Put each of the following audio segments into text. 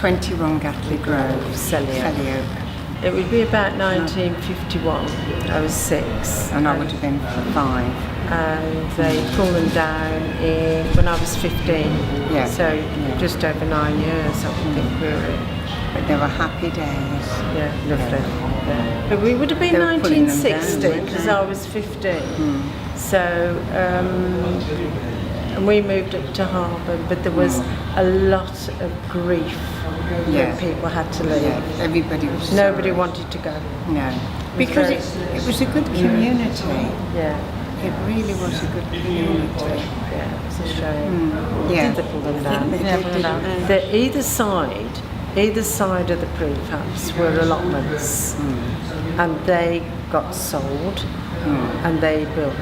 21 Gatley Grove, Selly. It would be about 1951. I was 6. And I would have been 5. And they pulled them down when I was 15. Yeah. So just over 9 years, I think we were in. But they were happy days. Yeah, lovely. Yeah. But we would have been 1960 because I was 15. So, and we moved up to Harbour, but there was a lot of grief that people had to leave. Yeah. Everybody was Nobody sorry. wanted to go. No. Because it was a good community. Yeah. It really was a good community. Yeah, it was a shame. Yeah. Did they pull them down? Either side of the prefabs were allotments, and they got sold, and they built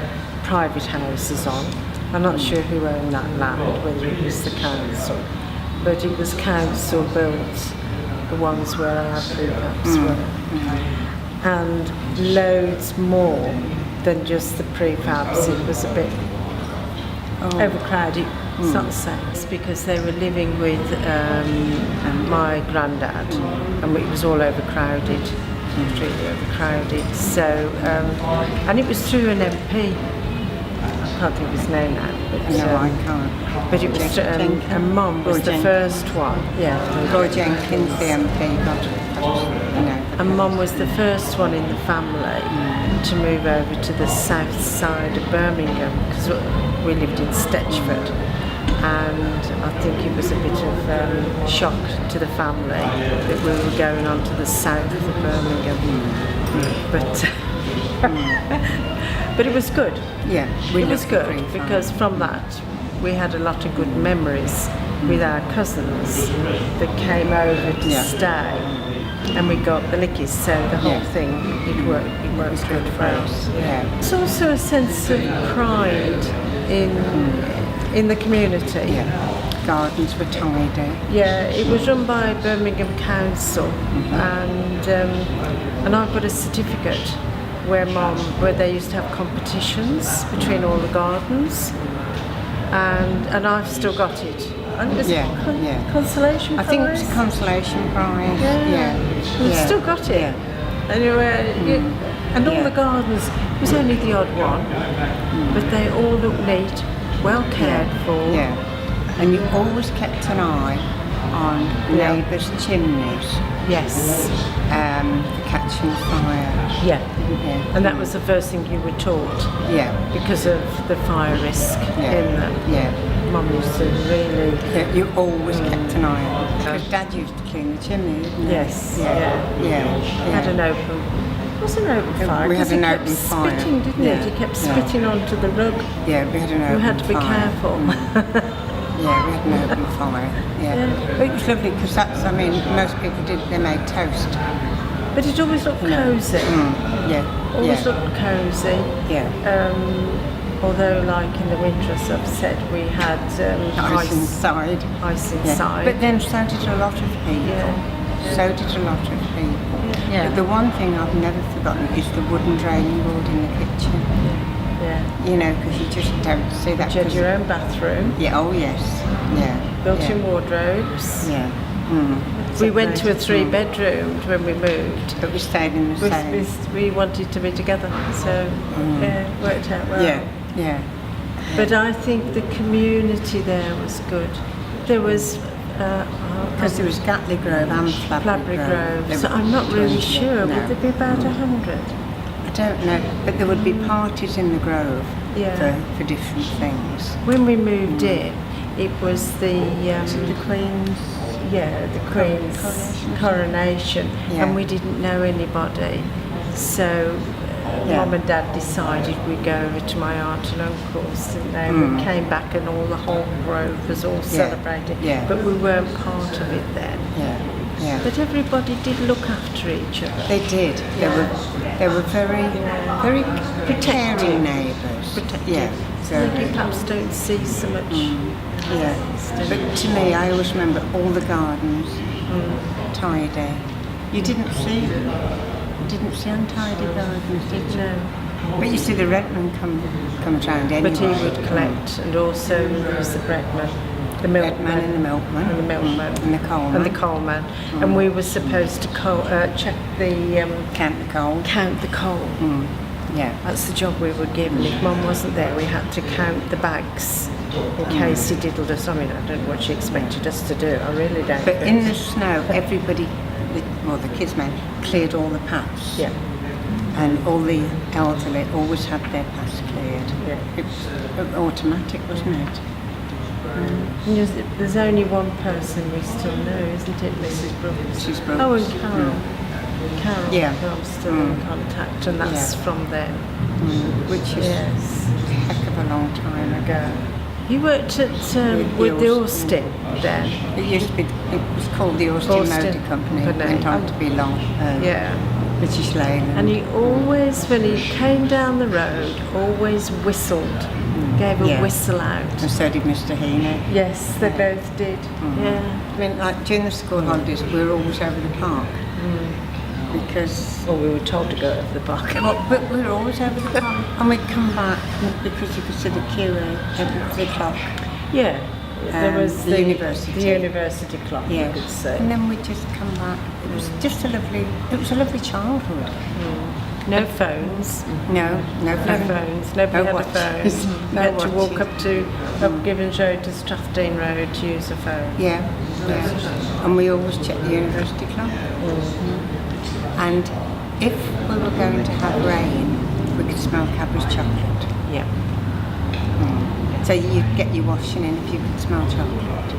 private houses on. I'm not sure who owned that land, whether it was the council, but it was council built, the ones where our prefabs were, and loads more than just the prefabs. It was a bit overcrowded. It's not the same. It's because they were living with my granddad, and it was all overcrowded. It was really overcrowded. So, and it was through an MP. I can't think of his name now. But, no, I can't. But it was, and Mum was the first one. Yeah. Roy Jenkins, the MP, and Mum was the first one in the family to move over to the south side of Birmingham, because we lived in Stetchford, and I think it was a bit of shock to the family that we were going on to the south of Birmingham. But it was good. Yeah, it was good because from that we had a lot of good memories with our cousins that came over to stay, and we got the lickies, so the whole thing, it worked good for us. Yeah. It's also a sense of pride in the community. Yeah. Gardens were tidy. Yeah, it was run by Birmingham Council, and I've got a certificate where they used to have competitions between all the gardens, and I've still got it. And it's consolation prize. I think it's a consolation prize. Yeah. We've still got it. Yeah. Anyway, and all the gardens, it was only the odd one, but they all look neat, well cared for. Yeah. And you always kept an eye on neighbours' chimneys. Yes. For catching fire. Yeah. And that was the first thing you were taught. Yeah. Because of the fire risk in them. Yeah. Mum used to really... Yeah, you always kept an eye on it. Because Dad used to clean the chimney, didn't he? Yes. Yeah. Had an open... It was an open fire. We had an open fire. He kept spitting, didn't he? He kept spitting onto the rug. Yeah, we had an open fire. We had to be careful. Yeah, we had an open fire. Yeah. But it was lovely because that's, I mean, most people they made toast. But it always looked cosy. Yeah. Always looked cosy. Yeah. Although, like in the winter, as I've said, we had ice inside. Ice inside. But then so did a lot of people. Yeah. So did a lot of people. Yeah. But the one thing I've never forgotten is the wooden draining board in the kitchen. Yeah. You know, because you just don't see that. You had your own bathroom. Yeah. Oh yes. Yeah. Built-in wardrobes. Yeah. We went to a 3-bedroom when we moved. But we stayed in the same. We wanted to be together, so it worked out well. Yeah. But I think the community there was good. There was... Because there was Gatley Grove and Flabberry Grove. So I'm not really sure. Would there be about 100? I don't know. But there would be parties in the Grove for different things. When we moved in, it was the Queen's... Yeah, the Queen's coronation. And we didn't know anybody. So Mum and Dad decided we'd go over to my aunt and uncle's, and then we came back and all the whole grove was all celebrated. But we weren't part of it then. But everybody did look after each other. They did. They were very caring neighbours. You perhaps don't see so much. But to me, I always remember all the gardens tidy. You didn't see untidy gardens, did you? No. But you see the Redman come round anyway. But he would collect, and also there was the Bregman. The milkman and the milkman. And the milkman. And the coalman. And the coalman. And we were supposed to check the... count the coal. Count the coal. Yeah. That's the job we were given. If Mum wasn't there, we had to count the bags in case he diddled us. I mean, I don't know what she expected us to do. I really don't. But in the snow, everybody, the kids men, cleared all the paths. Yeah. And all the elderly always had their paths cleared. Yeah. It was automatic, wasn't it? And there's only one person we still know, isn't it, Mrs. Brooks? Mrs. Brooks. Oh, and Carol. Carol, Yeah. who I'm still in contact, and that's from them. Which is a heck of a long time ago. You worked at with the Austin then? It used to be, it was called the Austin Motor Company. It went on to be long. British Leyland. And he always, when he came down the road, always whistled. Gave a whistle out. And so did Mr. Heaney. Yes, they both did. Yeah. I mean, like during the school holidays, we were always over the park. Because... Well, we were told to go over the park. Well, but we were always over the park. And we'd come back because you could see the queue at the clock. Yeah. There was the university. The university clock, you could say. And then we'd just come back. It was just a lovely childhood. No phones. No phones. Nobody had a phone. You had to walk up Gibbons Road to Strathdean Road to use a phone. Yeah. And we always checked the university clock. And if we were going to have rain, we could smell Cadbury's chocolate. Yeah. So you'd get your washing in if you could smell chocolate.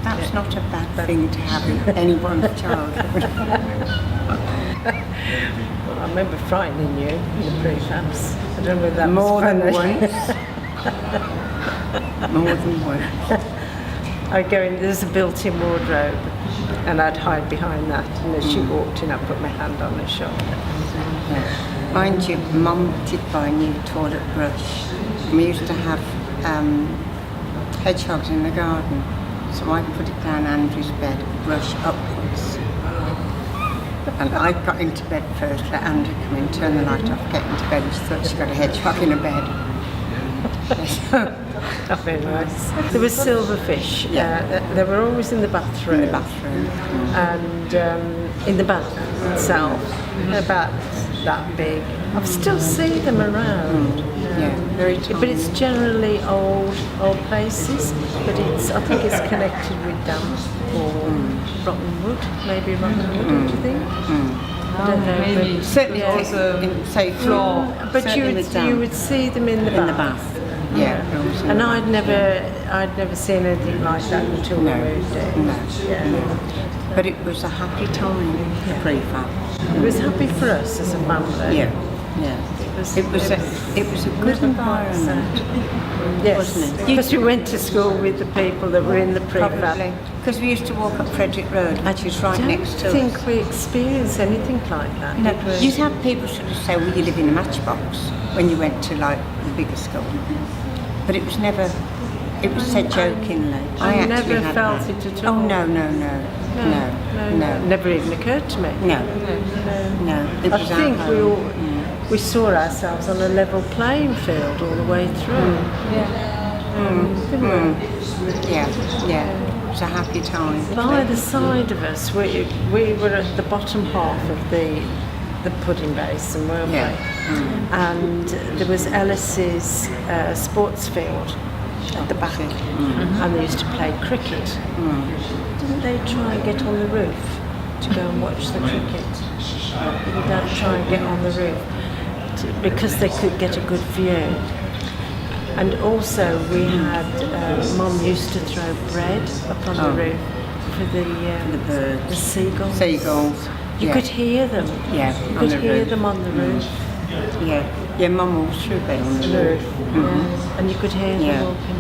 That's not a bad thing to have in anyone's childhood. I remember frightening you in the prefabs. I don't know whether that More was than funny. once. More than once. I'd go in, there's a built-in wardrobe, and I'd hide behind that, and as she walked in, I'd put my hand on her shoulder. Yeah. Mind you, Mum did buy a new toilet brush. We used to have hedgehogs in the garden, so I put it down Andree's bed, brush upwards. And I got into bed first, let Andrew come in, turn the light off, get into bed, and she thought she got a hedgehog in her bed. Not very nice. There was silverfish. They were always in the bathroom. And in the bath itself, about that big. I've still seen them around. Very tall. But it's generally old places. But I think it's connected with damp or rotten wood. Maybe rotten wood, don't you think? I don't know. Maybe. Certainly Also, say floor. But you would see them in the bath. Yeah. And I'd never seen anything like that until we moved in. But it was a happy time, the prefab. It was happy for us as a family. It was a good environment. Yes, wasn't it? because we went to school with the people that were in the prefab. Probably. Because we used to walk up Frederick Road, which was right next to I us. don't think we experienced anything like that. No, you'd have people sort of say, well, you live in a matchbox when you went to like the bigger school. But it was never, it was said jokingly. I actually never had felt that. it at all. Oh, no. Never even occurred to me. No. It I was think our we home. we saw ourselves on a level playing field all the way through. Didn't we? Yeah. It was a happy time. By the side of us, we were at the bottom half of the pudding basin, weren't we? And there was Ellis's sports field at the back, and they used to play cricket. Didn't they try and get on the roof to go and watch the cricket? Didn't Dad try and get on the roof because they could get a good view? And also we had, Mum used to throw bread up on the roof for the birds. the seagulls. Seagulls. You could hear them. Yeah, You on could the hear roof. them on the roof. Yeah, Mum always threw bread on the roof. And you could hear them walking.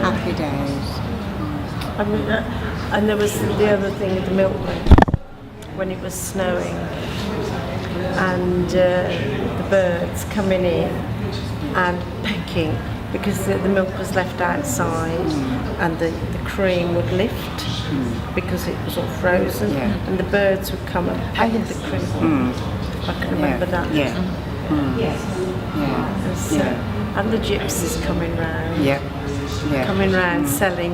Happy days. I mean, and there was the other thing with the milkman, when it was snowing, and the birds coming in and pecking because the milk was left outside, and the cream would lift because it was all frozen, and the birds would come and peck the cream. I can remember that. and the gypsies coming round. Yeah. Yeah. Coming round selling,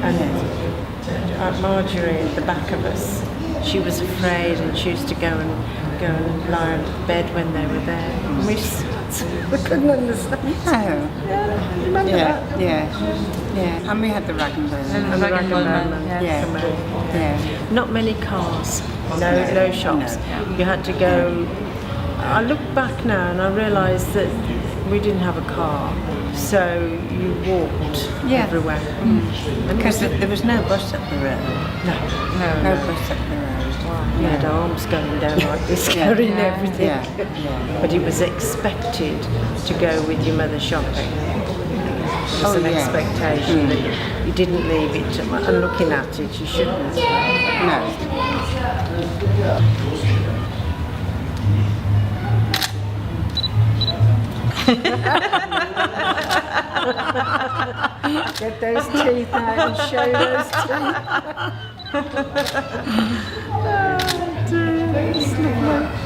and Marjorie at the back of us, she was afraid, and she used to go and lie on the bed when they were there. And we couldn't understand. Oh. Yeah, remember that? Yeah. And we had the rag and bone. And the rag and bone, Yeah. come out. Yeah. Not many cars, no shops. No. You had to go. I look back now and I realise that we didn't have a car, so you walked everywhere. And Because there was no bus up the road. no Bus up the road. you had arms going down like this, carrying everything. Yeah. But it was expected to go with your mother shopping. It was an expectation that you didn't leave it. And looking at it, you shouldn't. No. Get those teeth out and show those teeth. Oh, dear.